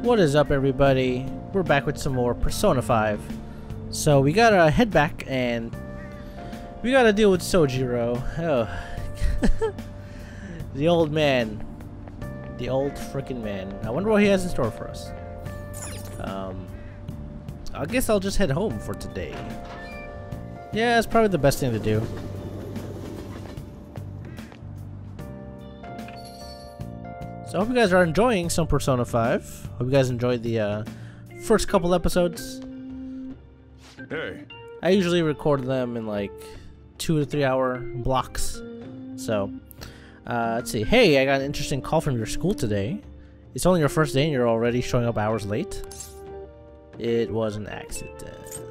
What is up, everybody? We're back with some more Persona 5. So we gotta head back and we gotta deal with Sojiro. Oh. The old man. The old frickin' man. I wonder what he has in store for us. I guess I'll just head home for today. Yeah, it's probably the best thing to do. So I hope you guys are enjoying some Persona 5. Hope you guys enjoyed the first couple episodes. Hey. I usually record them in like 2 to 3 hour blocks. So, let's see. Hey, I got an interesting call from your school today. It's only your first day and you're already showing up hours late. It was an accident.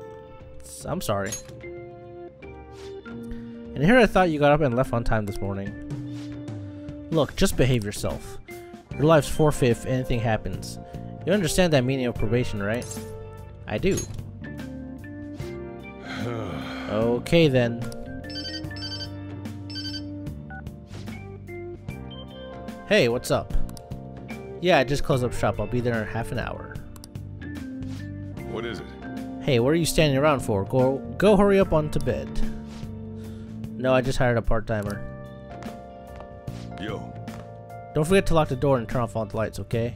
I'm sorry. And here I thought you got up and left on time this morning. Look, just behave yourself. Your life's forfeit if anything happens. You understand that meaning of probation, right? I do. Okay then. Hey, what's up? Yeah, I just closed up shop. I'll be there in half an hour. What is it? Hey, what are you standing around for? Go hurry up on to bed. No, I just hired a part-timer. Yo. Don't forget to lock the door and turn off all the lights, okay?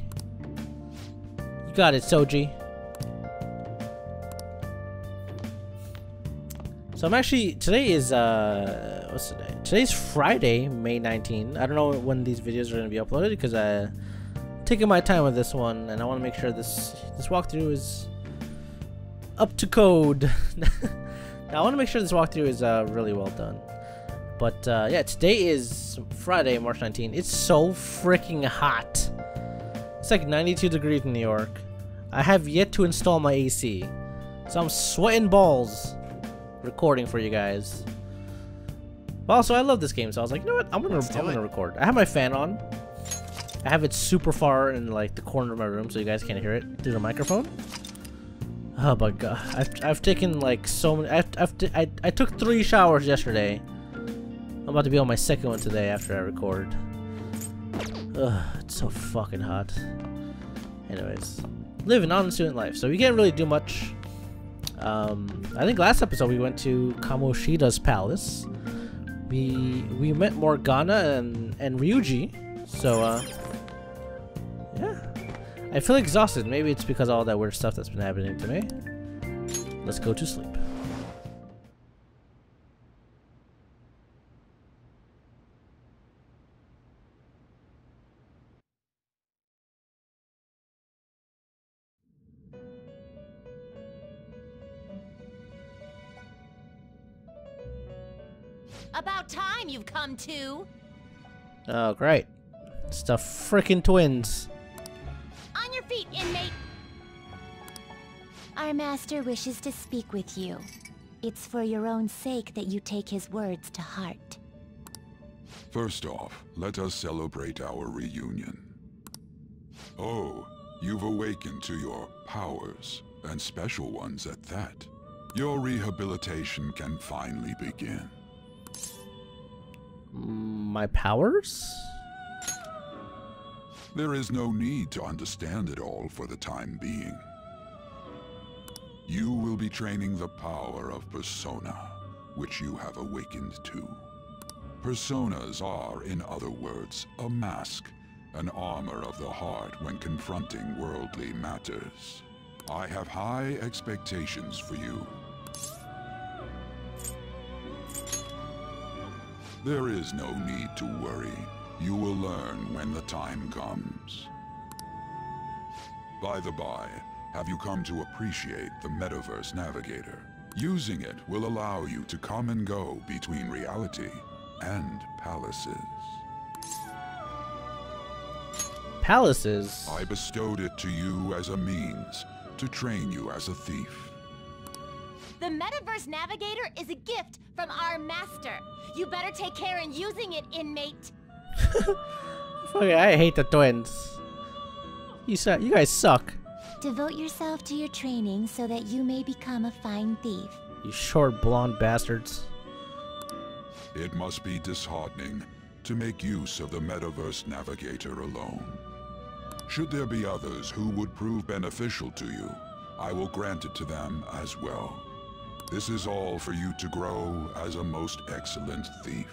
You got it, Soji. So I'm actually, today is, what's today? Today's Friday, May 19th. I don't know when these videos are going to be uploaded because I'm taking my time with this one and I want to make sure this walkthrough is up to code. Now, I want to make sure this walkthrough is really well done. But yeah, today is Friday, March 19th. It's so freaking hot. It's like 92 degrees in New York. I have yet to install my AC. So I'm sweating balls recording for you guys. But also, I love this game, so I was like, you know what? I'm gonna record. I have my fan on. I have it super far in like the corner of my room so you guys can't hear it through the microphone. Oh my god. I've taken like so many I took 3 showers yesterday. I'm about to be on my second one today after I record. Ugh, it's so fucking hot. Anyways, living on student life. So we can't really do much. I think last episode we went to Kamoshida's palace. We met Morgana and Ryuji. So yeah. I feel exhausted. Maybe it's because of all that weird stuff that's been happening to me. Let's go to sleep. About time you've come to. Oh, great. It's the frickin' twins. On your feet, inmate. Our master wishes to speak with you. It's for your own sake that you take his words to heart. First off, let us celebrate our reunion. Oh, you've awakened to your powers, and special ones at that. Your rehabilitation can finally begin. My powers? There is no need to understand it all for the time being. You will be training the power of Persona, which you have awakened to. Personas are, in other words, a mask, an armor of the heart when confronting worldly matters. I have high expectations for you. There is no need to worry. You will learn when the time comes. By the by, have you come to appreciate the Metaverse Navigator? Using it will allow you to come and go between reality and palaces. Palaces? I bestowed it to you as a means to train you as a thief. The Metaverse Navigator is a gift from our master. You better take care in using it, inmate. Fuck, I hate the twins. You guys suck. Devote yourself to your training so that you may become a fine thief. You short blonde bastards. It must be disheartening to make use of the Metaverse Navigator alone. Should there be others who would prove beneficial to you, I will grant it to them as well. This is all for you to grow as a most excellent thief.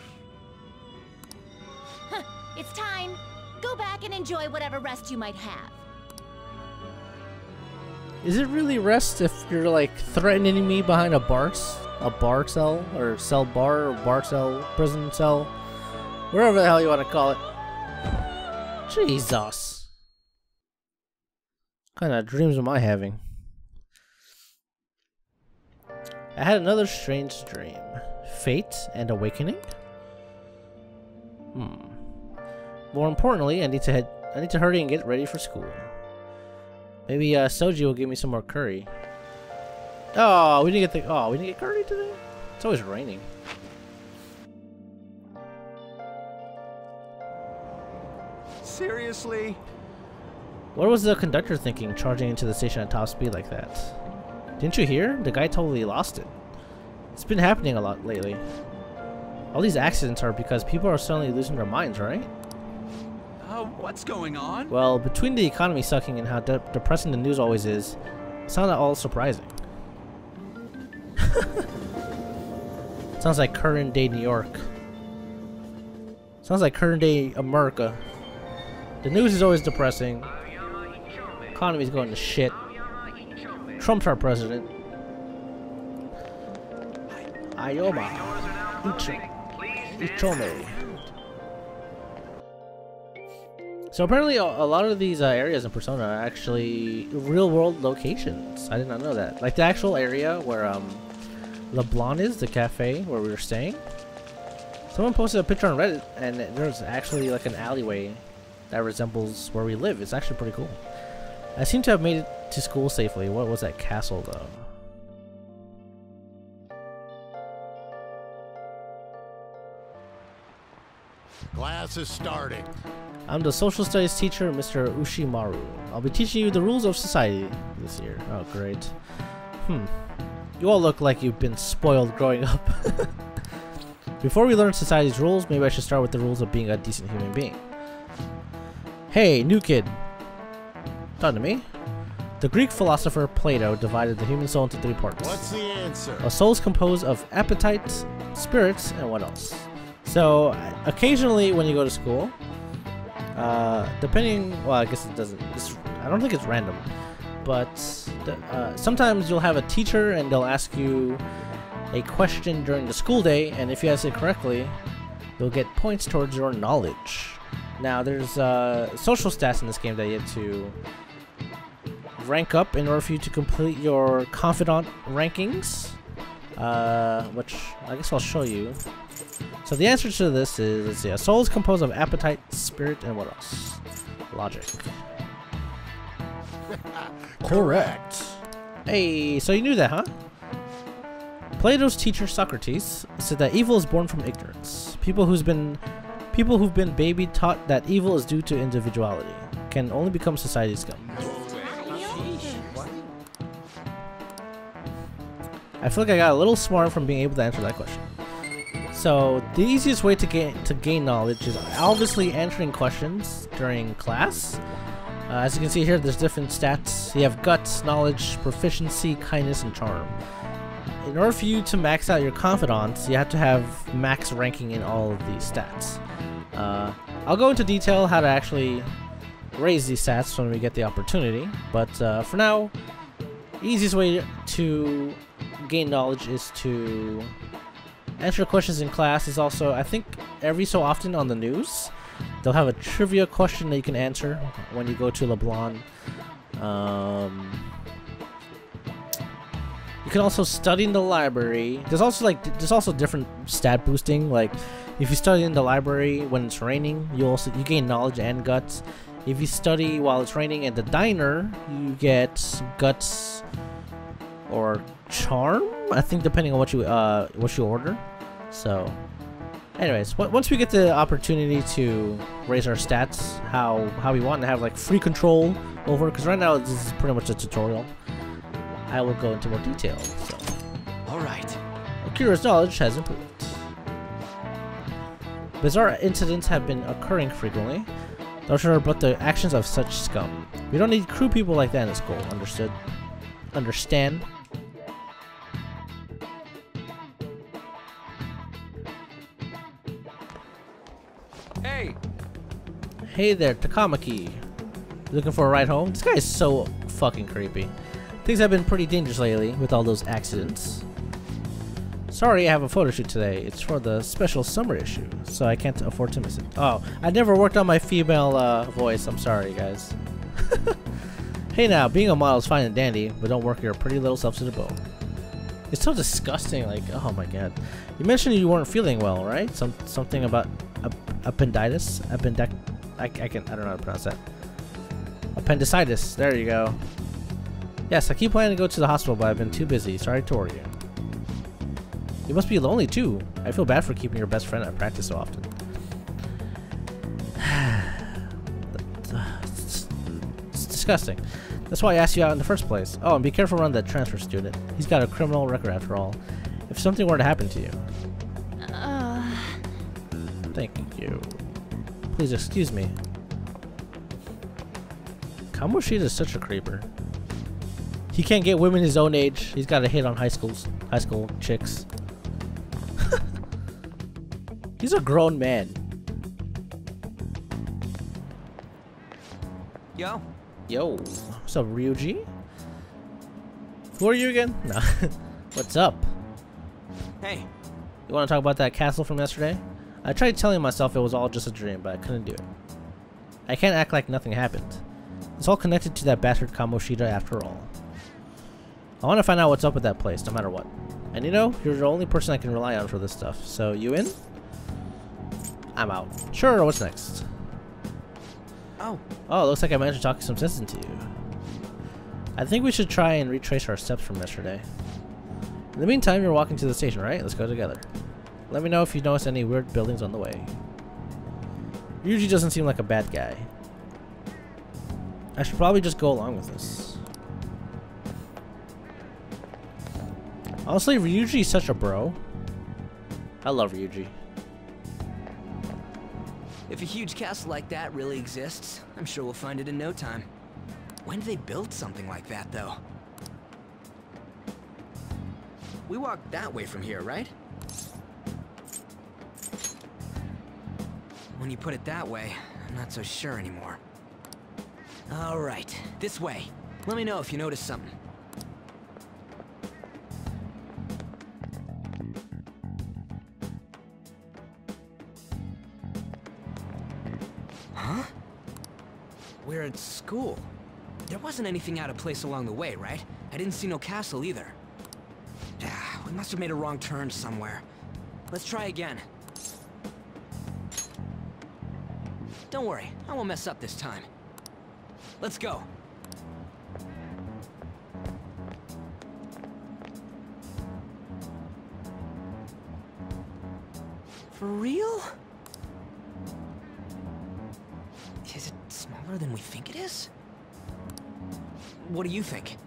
It's time. Go back and enjoy whatever rest you might have. Is it really rest if you're like threatening me behind a bar cell, or cell bar, or bar cell, prison cell, wherever the hell you want to call it? Jesus. What kind of dreams am I having? I had another strange dream. Fate and awakening? More importantly, I need to hurry and get ready for school. Maybe Soji will give me some more curry. Oh, we didn't get curry today? It's always raining. Seriously? What was the conductor thinking, charging into the station at top speed like that? Didn't you hear? The guy totally lost it. It's been happening a lot lately. All these accidents are because people are suddenly losing their minds, right? What's going on? Well, between the economy sucking and how depressing the news always is, it's not at all surprising. Sounds like current day New York. Sounds like current day America. The news is always depressing. Economy's going to shit. Trump's our president. Ayoma. Ichome. So apparently a lot of these areas in Persona are actually real-world locations. I did not know that. Like the actual area where LeBlanc is, the cafe where we were staying. Someone posted a picture on Reddit, and there's actually like an alleyway that resembles where we live. It's actually pretty cool. I seem to have made it to school safely. What was that castle though? Class is starting. I'm the social studies teacher, Mr. Ushimaru. I'll be teaching you the rules of society this year. Oh, great. You all look like you've been spoiled growing up. Before we learn society's rules, maybe I should start with the rules of being a decent human being. Hey, new kid. Talking to me? The Greek philosopher Plato divided the human soul into 3 parts. What's the answer? A soul is composed of appetites, spirits, and what else? So, occasionally when you go to school, depending, well, I guess it doesn't, I don't think it's random, but sometimes you'll have a teacher and they'll ask you a question during the school day, and if you answer it correctly, you'll get points towards your knowledge. Now, there's social stats in this game that you have to rank up in order for you to complete your confidant rankings, which I guess I'll show you. So the answer to this is, let's see, a soul is composed of appetite, spirit, and what else? Logic. Correct. Hey, so you knew that, huh? Plato's teacher Socrates said that evil is born from ignorance. People who've been babied taught that evil is due to individuality, can only become society's scum. I feel like I got a little smart from being able to answer that question. So the easiest way to gain knowledge is obviously answering questions during class. As you can see here, there's different stats. You have guts, knowledge, proficiency, kindness, and charm. In order for you to max out your confidants, you have to have max ranking in all of these stats. I'll go into detail how to actually raise these stats when we get the opportunity, but for now, the easiest way to gain knowledge is to answer questions in class. Is also, I think, every so often on the news, they'll have a trivia question that you can answer when you go to LeBlanc. You can also study in the library. There's also different stat boosting. Like if you study in the library when it's raining, you gain knowledge and guts. If you study while it's raining at the diner, you get guts or charm, I think, depending on what you order. So anyways, once we get the opportunity to raise our stats how we want to have like free control over, because right now this is pretty much a tutorial, I will go into more detail. So Alright. Akira's knowledge has improved. Bizarre incidents have been occurring frequently. Those are but the actions of such scum. We don't need crew people like that in school, understood? Understand? Hey! Hey there, Takamaki. Looking for a ride home? This guy is so fucking creepy. Things have been pretty dangerous lately with all those accidents. Sorry, I have a photo shoot today. It's for the special summer issue, so I can't afford to miss it. Oh, I never worked on my female voice. I'm sorry, guys. Hey now, being a model is fine and dandy, but don't work your pretty little self to the bone. It's so disgusting, like, oh my god. You mentioned you weren't feeling well, right? Something about appendicitis? I don't know how to pronounce that. Appendicitis, there you go. Yes, I keep planning to go to the hospital, but I've been too busy. Sorry to worry you. You must be lonely too. I feel bad for keeping your best friend at practice so often. It's disgusting. That's why I asked you out in the first place. Oh, and be careful around that transfer student. He's got a criminal record after all. If something were to happen to you. Thank you. Please excuse me. Kamoshida is such a creeper. He can't get women his own age. He's got a hit on high school chicks. He's a grown man. Yo. Yo. What's up, Ryuji? Who are you again? No. What's up? Hey. You want to talk about that castle from yesterday? I tried telling myself it was all just a dream, but I couldn't do it. I can't act like nothing happened. It's all connected to that bastard Kamoshida after all. I want to find out what's up with that place, no matter what. And you know, you're the only person I can rely on for this stuff. So, you in? I'm out. Sure, what's next? Oh. Oh, looks like I managed to talk some sense into you. I think we should try and retrace our steps from yesterday. In the meantime, you're walking to the station, right? Let's go together. Let me know if you notice any weird buildings on the way. Ryuji doesn't seem like a bad guy. I should probably just go along with this. Honestly, Ryuji is such a bro. I love Ryuji. If a huge castle like that really exists, I'm sure we'll find it in no time. When did they build something like that, though? We walked that way from here, right? When you put it that way, I'm not so sure anymore. Alright, this way. Let me know if you notice something. Huh? We're at school. There wasn't anything out of place along the way, right? I didn't see no castle either. We must have made a wrong turn somewhere. Let's try again. Don't worry, I won't mess up this time. Let's go. For real? Is it smaller than we think it is? What do you think?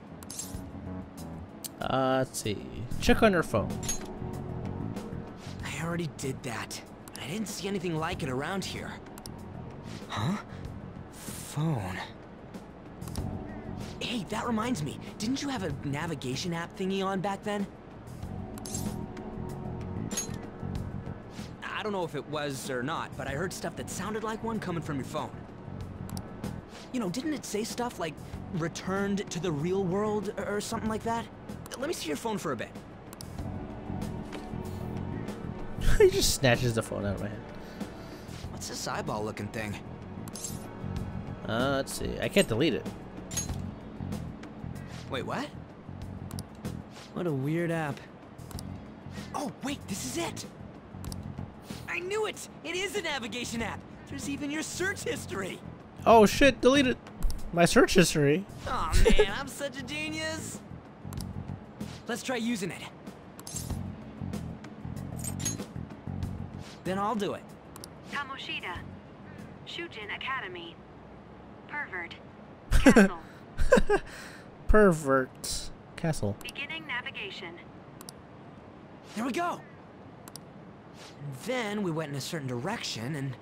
Let's see. Check on your phone. I already did that, but I didn't see anything like it around here. Huh? Phone. Hey, that reminds me. Didn't you have a navigation app thingy on back then? I don't know if it was or not, but I heard stuff that sounded like one coming from your phone. You know, didn't it say stuff like returned to the real world or something like that? Let me see your phone for a bit. He just snatches the phone out of my hand. What's this eyeball looking thing? Let's see. I can't delete it. Wait, what? What a weird app. Oh, wait, this is it! I knew it! It is a navigation app! There's even your search history! Oh shit, delete it! My search history. Oh man, I'm such a genius! Let's try using it. Then I'll do it. Kamoshida. Shujin Academy. Pervert. Castle. Pervert. Castle. Beginning navigation. There we go! And then we went in a certain direction and...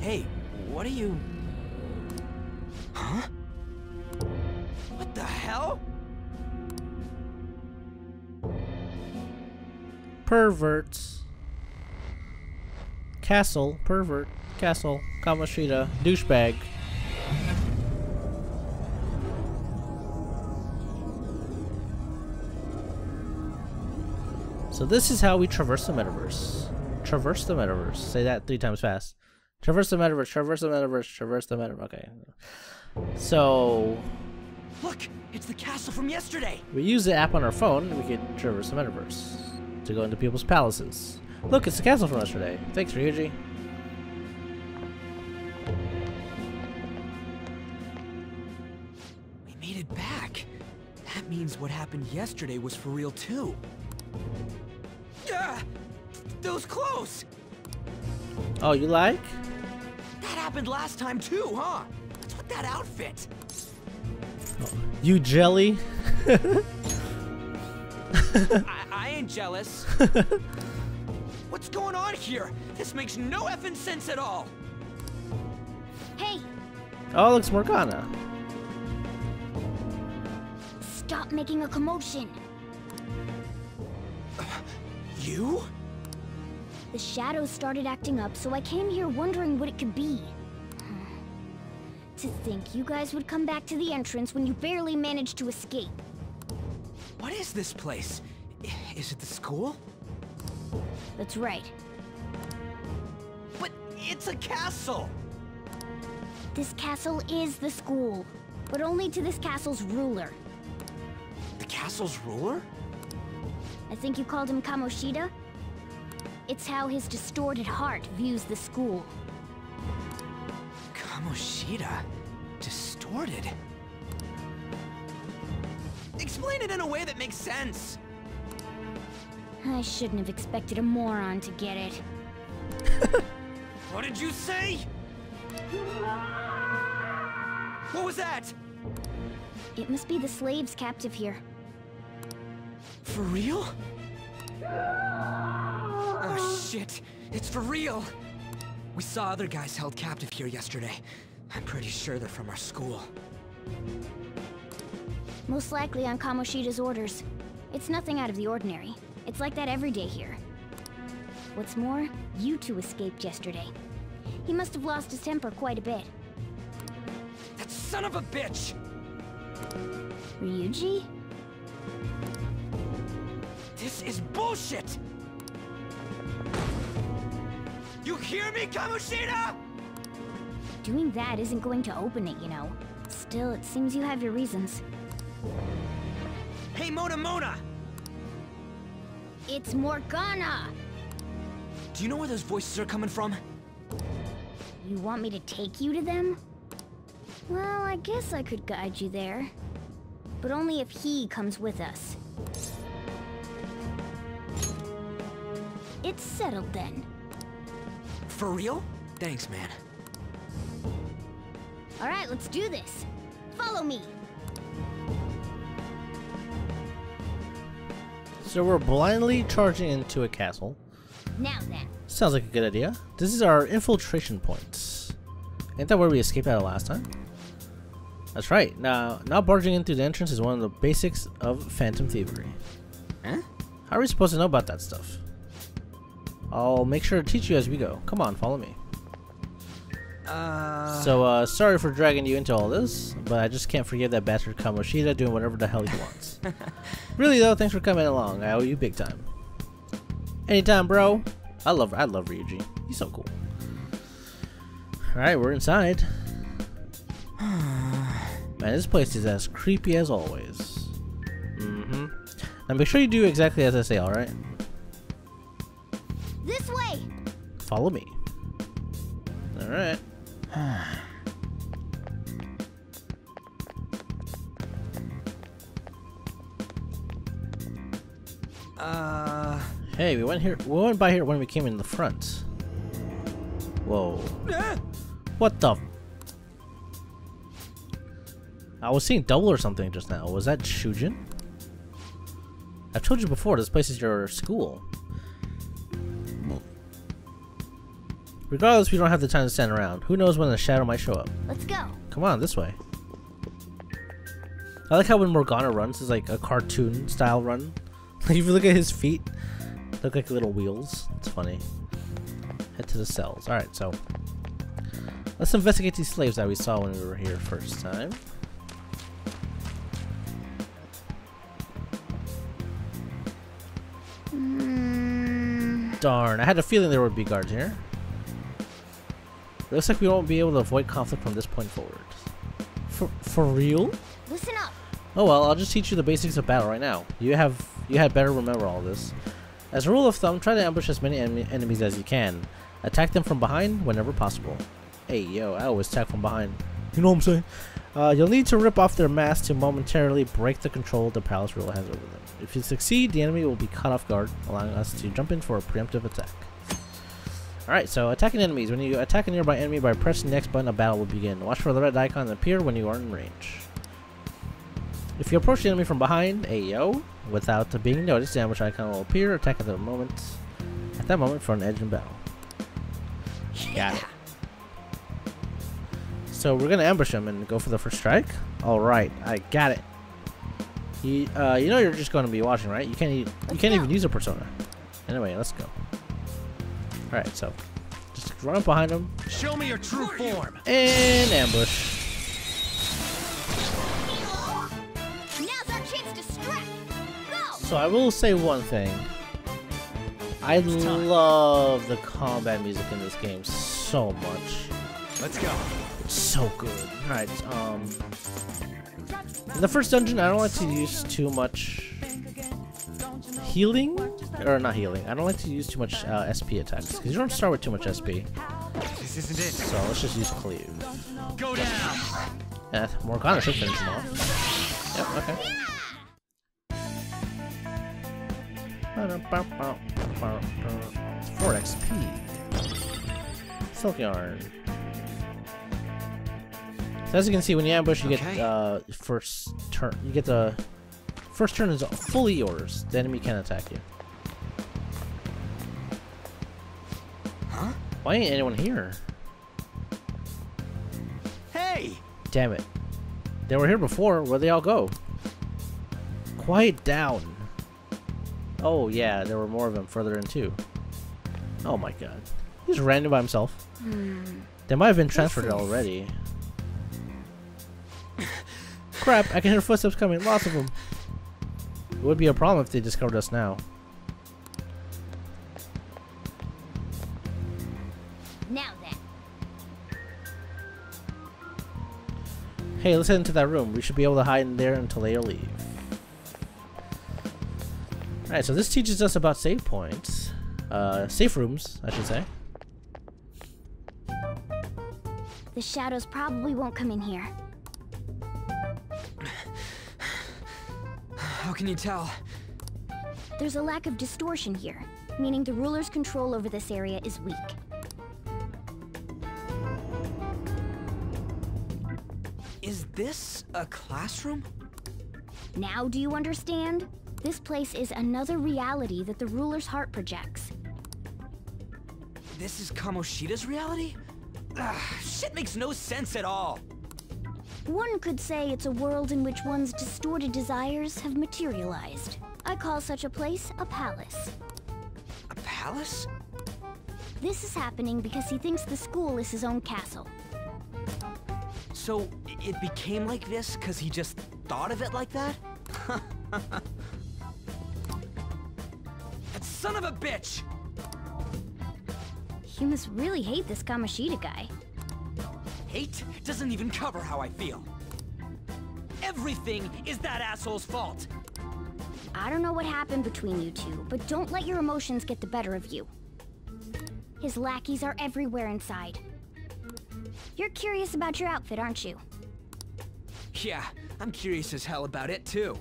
Hey, what are you... Huh? What the hell? Perverts. Castle. Pervert. Castle. Kamoshida. Douchebag. So this is how we traverse the metaverse. Traverse the metaverse. Say that 3 times fast. Traverse the metaverse. Traverse the metaverse. Traverse the metaverse. Okay. So Look, it's the castle from yesterday. we use the app on our phone. We can traverse the metaverse to go into people's palaces. Look, it's the castle from yesterday. Thanks, Ryuji. We made it back. That means what happened yesterday was for real too. Yeah, those clothes. Oh, you like? That happened last time too, huh? What's with that outfit? You jelly? I ain't jealous. What's going on here? This makes no effing sense at all. Hey, Oh, it looks Morgana. stop making a commotion. You? The shadows started acting up, so I came here wondering what it could be. To think you guys would come back to the entrance when you barely managed to escape. What is this place? Is it the school? That's right. But it's a castle! This castle is the school, but only to this castle's ruler. The castle's ruler? I think you called him Kamoshida? It's how his distorted heart views the school. Kamoshida? Distorted? Explain it in a way that makes sense! I shouldn't have expected a moron to get it. What did you say? What was that? It must be the slaves captive here. For real? Oh shit, it's for real! We saw other guys held captive here yesterday. I'm pretty sure they're from our school. Most likely on Kamoshida's orders. It's nothing out of the ordinary. It's like that every day here. What's more, you two escaped yesterday. He must have lost his temper quite a bit. That son of a bitch! Ryuji? This is bullshit! You hear me, Kamoshida?! Doing that isn't going to open it, you know. Still, it seems you have your reasons. Hey, Mona! It's Morgana! Do you know where those voices are coming from? You want me to take you to them? Well, I guess I could guide you there. But only if he comes with us. It's settled then. For real? Thanks, man. Alright, let's do this. Follow me. So we're blindly charging into a castle. Now then. Sounds like a good idea. This is our infiltration points. Ain't that where we escaped out of last time? That's right. Now barging in through the entrance is one of the basics of phantom thievery. Huh? How are we supposed to know about that stuff? I'll make sure to teach you as we go. Come on, follow me. So, sorry for dragging you into all this, but I just can't forgive that bastard Kamoshida doing whatever the hell he wants. Really though, thanks for coming along. I owe you big time. Anytime, bro. I love Ryuji. He's so cool. Alright, we're inside. Man, this place is as creepy as always. Now make sure you do exactly as I say, alright? This way! Follow me. Alright. Hey, we went by here when we came in the front. Whoa. What the? I was seeing double or something just now. Was that Shujin? I've told you before, this place is your school. Regardless, we don't have the time to stand around. Who knows when the shadow might show up? Let's go. Come on, this way. I like how when Morgana runs, it's like a cartoon style run. Like if you look at his feet, they look like little wheels. It's funny. Head to the cells. Alright, so let's investigate these slaves that we saw when we were here first time. Darn, I had a feeling there would be guards here. It looks like we won't be able to avoid conflict from this point forward. For real? Listen up. Oh well, I'll just teach you the basics of battle right now. You had better remember all this. As a rule of thumb, try to ambush as many enemies as you can. Attack them from behind whenever possible. Hey yo, I always attack from behind. You know what I'm saying? You'll need to rip off their masks to momentarily break the control the palace ruler has over them. If you succeed, the enemy will be caught off guard, allowing us to jump in for a preemptive attack. Alright, so attacking enemies. When you attack a nearby enemy by pressing the X button, a battle will begin. Watch for the red icon to appear when you are in range. If you approach the enemy from behind, ayo, without being noticed, the ambush icon will appear. Attack at that moment for an edge in battle. Got it. So we're gonna ambush him and go for the first strike. All right, I got it. You know you're just gonna be watching, right? You can't even use a persona. Anyway, let's go. All right, so just run up behind him. Show me your true form. And ambush. Now's our chance to strike. Go. So I will say one thing. I love the combat music in this game so much. Let's go. It's so good. Alright, in the first dungeon, I don't like to use too much healing. Or not healing. I don't like to use too much SP attacks. Because you don't start with too much SP. This isn't it. So let's just use cleave. Go down. Yeah, Morgana should finish him off. Yep, okay. It's 4 XP. Silk yarn. So as you can see, when you ambush, you get first turn. You get the first turn is fully yours. The enemy can't attack you. Huh? Why ain't anyone here? Hey! Damn it! They were here before. Where'd they all go? Quiet down. Oh yeah, there were more of them further in too. Oh my god, he's random by himself. They might have been transferred already. Crap, I can hear footsteps coming, lots of them. It would be a problem if they discovered us now. Now then. Hey, let's head into that room. We should be able to hide in there until they leave. Alright, so this teaches us about save points. Safe rooms, I should say. The shadows probably won't come in here. How can you tell? There's a lack of distortion here, meaning the ruler's control over this area is weak. Is this a classroom? Now do you understand? This place is another reality that the ruler's heart projects. This is Kamoshida's reality? Shit makes no sense at all. One could say it's a world in which one's distorted desires have materialized. I call such a place a palace. A palace? This is happening because he thinks the school is his own castle. So it became like this because he just thought of it like that? That son of a bitch! You must really hate this Kamoshida guy. Hate doesn't even cover how I feel. Everything is that asshole's fault. I don't know what happened between you two, but don't let your emotions get the better of you. His lackeys are everywhere inside. You're curious about your outfit, aren't you? Yeah, I'm curious as hell about it too.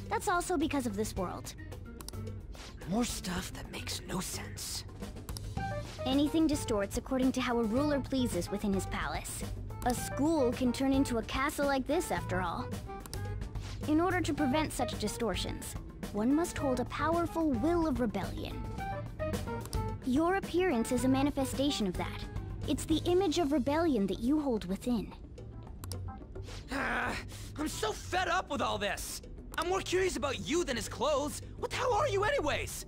That's also because of this world. More stuff that makes no sense. Anything distorts according to how a ruler pleases within his palace. A school can turn into a castle like this, after all. In order to prevent such distortions, one must hold a powerful will of rebellion. Your appearance is a manifestation of that. It's the image of rebellion that you hold within. I'm so fed up with all this. I'm more curious about you than his clothes. What the hell are you anyways?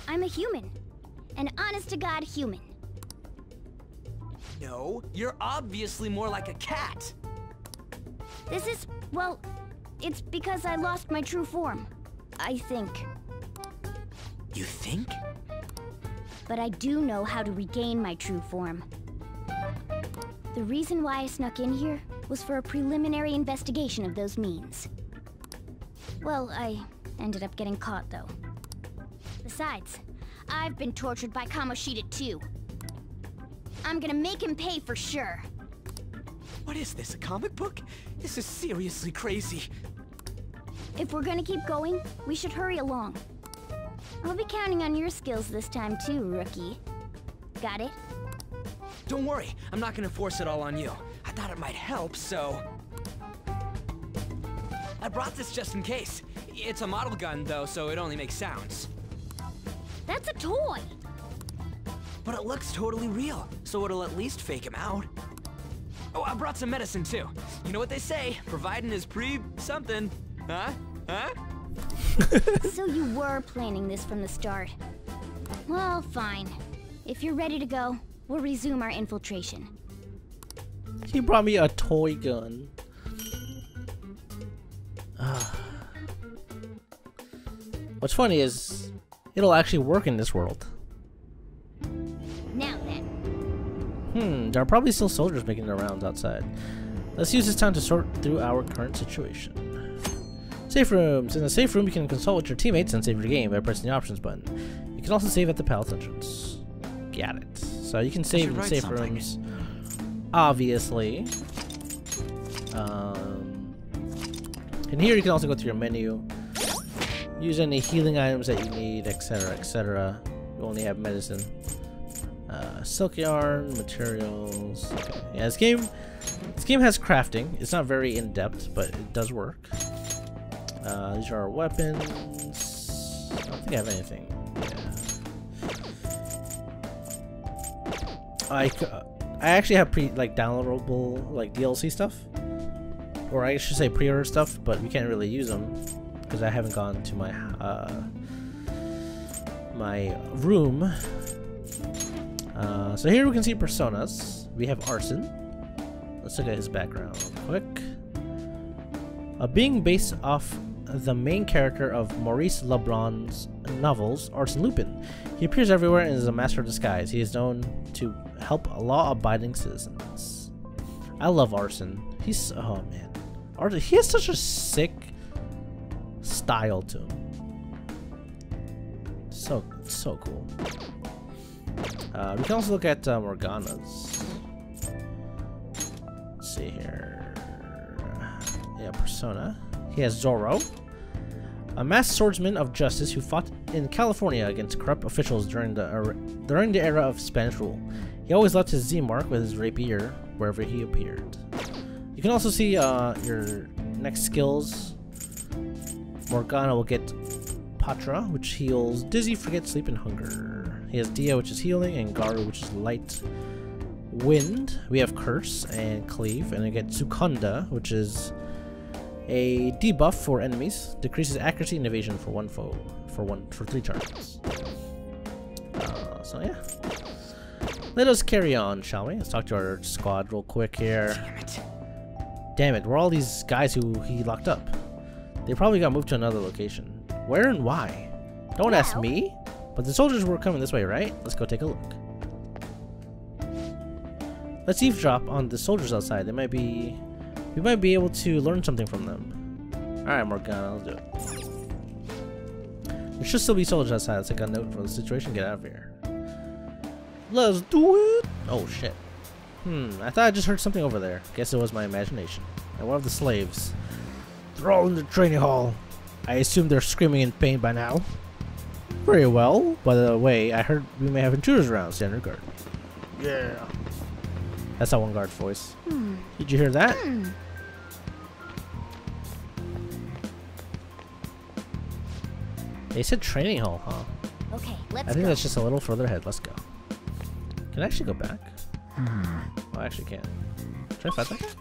I'm a human. An honest-to-God human. No, you're obviously more like a cat. This is, well, it's because I lost my true form. I think. You think? But I do know how to regain my true form. The reason why I snuck in here was for a preliminary investigation of those means. Well, I ended up getting caught, though. Besides, I've been tortured by Kamoshida, too. I'm gonna make him pay for sure. What is this, a comic book? This is seriously crazy. If we're gonna keep going, we should hurry along. I'll be counting on your skills this time, too, rookie. Got it? Don't worry, I'm not gonna force it all on you. I thought it might help, so... I brought this just in case. It's a model gun, though, so it only makes sounds. That's a toy! But it looks totally real, so it'll at least fake him out. Oh, I brought some medicine, too. You know what they say, providing is something. Huh? Huh? So you were planning this from the start. Well, fine. If you're ready to go, we'll resume our infiltration. He brought me a toy gun. What's funny is it'll actually work in this world. Now then. There are probably still soldiers making their rounds outside. Let's use this time to sort through our current situation. Safe rooms. In the safe room, you can consult with your teammates and save your game by pressing the options button. You can also save at the palace entrance. Got it. So you can save in safe rooms. Obviously. And here you can also go through your menu. Use any healing items that you need, etc., etc. You only have medicine. Silk yarn, materials. Okay. Yeah, this game has crafting. It's not very in-depth, but it does work. These are our weapons. I don't think I have anything. Yeah. I actually have downloadable DLC stuff, or I should say pre-order stuff, but we can't really use them because I haven't gone to my my room. So here we can see personas. We have Arson. Let's look at his background real quick. Being based off the main character of Maurice Leblanc's novels, Arsène Lupin. He appears everywhere and is a master of disguise. He is known to help law-abiding citizens. I love Arsène. He's, oh man. Arsène, he has such a sick style to him. So cool. We can also look at Morgana's. Let's see here. Yeah, persona. He has Zorro, a masked swordsman of justice who fought in California against corrupt officials during the era of Spanish rule. He always left his Z mark with his rapier wherever he appeared. You can also see your next skills. Morgana will get Patra, which heals Dizzy, Forget, Sleep, and Hunger. He has Dia, which is healing, and Garu, which is light. Wind. We have Curse and Cleave, and I get Sukunda, which is a debuff for enemies, decreases accuracy and evasion for one foe for 3 targets. So yeah, let us carry on, shall we? Let's talk to our squad real quick here. Damn it, we're all these guys who he locked up. They probably got moved to another location. Where and why? Don't ask me. But the soldiers were coming this way, right? Let's go take a look. Let's eavesdrop on the soldiers outside. We might be able to learn something from them. Alright, Morgana, let's do it. There should still be soldiers outside. Let's take a note for the situation. Get out of here. Let's do it! Oh, shit. I thought I just heard something over there. Guess it was my imagination. And one of the slaves. They're all in the training hall. I assume they're screaming in pain by now. Very well. By the way, I heard we may have intruders around. Stand your guard. Yeah. That's that one guard's voice. Did you hear that? They said training hall, huh? Okay, let's I think go. that's just a little further ahead. Let's go. Can I actually go back? Oh, I actually can't. Should I fight that?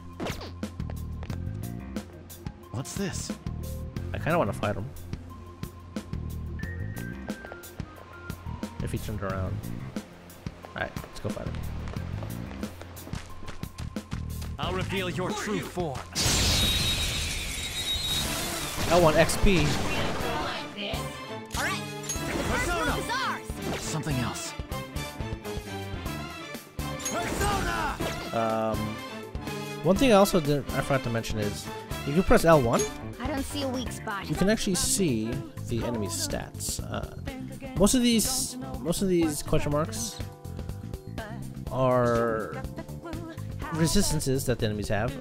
What's this? I kind of want to fight him. If he turned around. Alright, let's go fight him. I'll reveal your true form. L1 XP. Alright, the first move is ours! Something else. One thing I also I forgot to mention is, if you press L1, I don't see a weak spot. you can actually see the enemy's stats. Most of these question marks are resistances that the enemies have.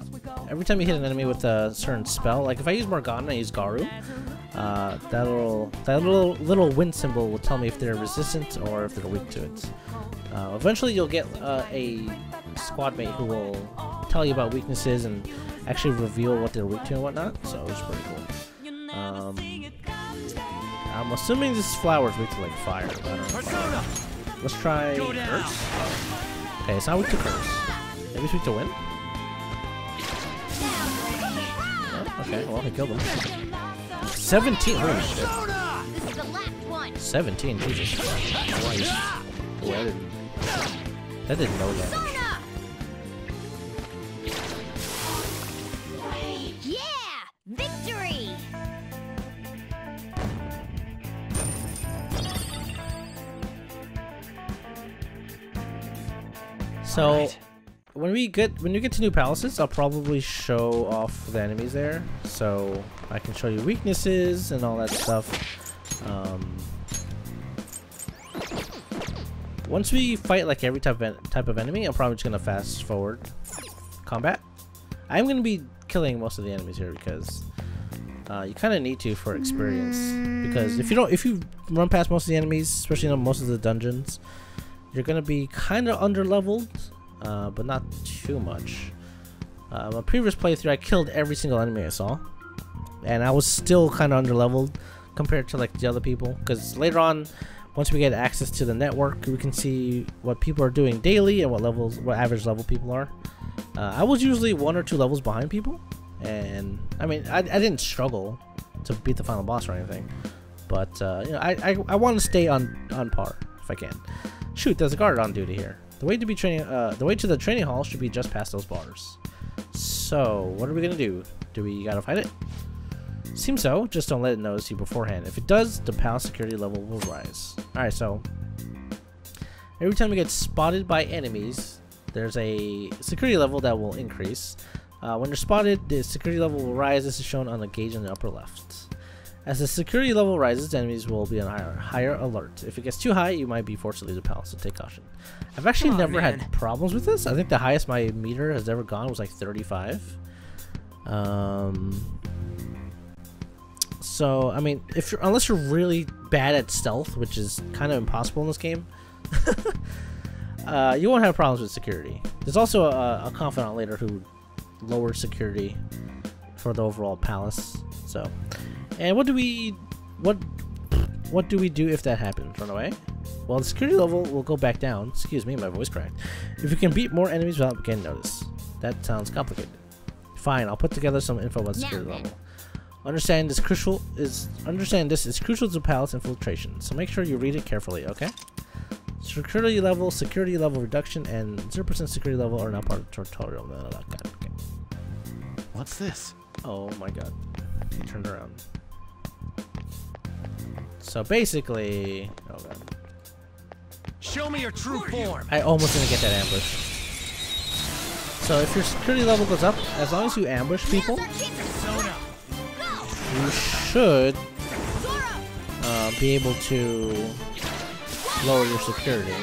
Every time you hit an enemy with a certain spell, like if I use Morgana, I use Garu, that little wind symbol will tell me if they're resistant or if they're weak to it. Eventually you'll get a squad mate who will tell you about weaknesses and actually reveal what they're weak to and whatnot, so it's pretty cool. I'm assuming this flower is weak to like fire, but I don't know. Let's try curse. Okay, it's not weak to curse. Maybe it's weak to wind? Oh, okay, well, he killed him. 17! Holy shit. This is the last one. 17, Jesus Christ. Oh, that didn't know that. Persona! Yeah! Victory! So, when you get to new palaces, I'll probably show off the enemies there, so I can show you weaknesses and all that stuff. Once we fight like every type of enemy, I'm probably just gonna fast forward combat. I'm gonna be killing most of the enemies here because you kind of need to for experience. Because if you run past most of the enemies, especially in most of the dungeons, you're gonna be kind of under leveled, but not too much. My previous playthrough, I killed every single enemy I saw, and I was still kind of under leveled compared to like the other people. Because later on, once we get access to the network, we can see what people are doing daily and what average level people are. I was usually 1 or 2 levels behind people, and I mean, I didn't struggle to beat the final boss or anything, but you know, I want to stay on par if I can. Shoot, there's a guard on duty here. The way to the training hall should be just past those bars. So what are we gonna do? Do we gotta fight it? Seems so. Just don't let it notice you beforehand. If it does, the palace security level will rise. Alright, so every time we get spotted by enemies, there's a security level that will increase. When you're spotted, the security level will rise. This is shown on the gauge in the upper left. As the security level rises, enemies will be on higher alert. If it gets too high, you might be forced to leave the palace, so take caution. I've actually never had problems with this. I think the highest my meter has ever gone was like 35. So, I mean, unless you're really bad at stealth, which is kind of impossible in this game, you won't have problems with security. There's also a confidant later who lowers security for the overall palace. So, and what do we do if that happens? Run away? Well, the security level will go back down. Excuse me, my voice cracked. If you can beat more enemies without getting noticed. That sounds complicated. Fine, I'll put together some info about the security level. Understand this is crucial to the palace infiltration, so make sure you read it carefully, okay? Security level reduction, and 0% security level are not part of the tutorial. Okay. What's this? Oh my god. He turned around. So basically, oh god. Show me your true form. I almost didn't get that ambush. So if your security level goes up, as long as you ambush people, you should be able to lower your security.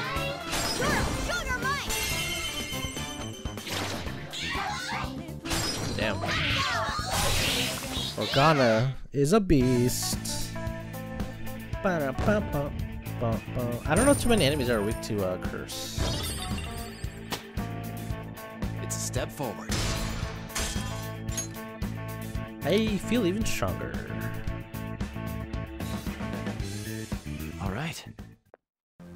Damn. Morgana is a beast. I don't know too many enemies that are weak to curse. It's a step forward. I feel even stronger. All right. right.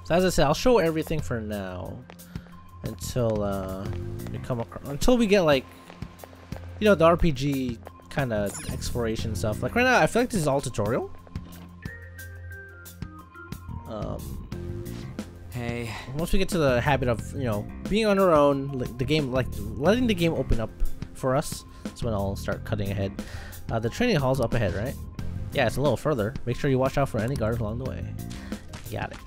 So as I said, I'll show everything for now until until we get like, you know, the RPG kind of exploration stuff. Like right now, I feel like this is all tutorial. Hey. Once we get to the habit of, you know, being on our own, like the game, like letting the game open up for us, that's when I'll start cutting ahead. The training hall's up ahead, right? Yeah, it's a little further. Make sure you watch out for any guards along the way. Got it.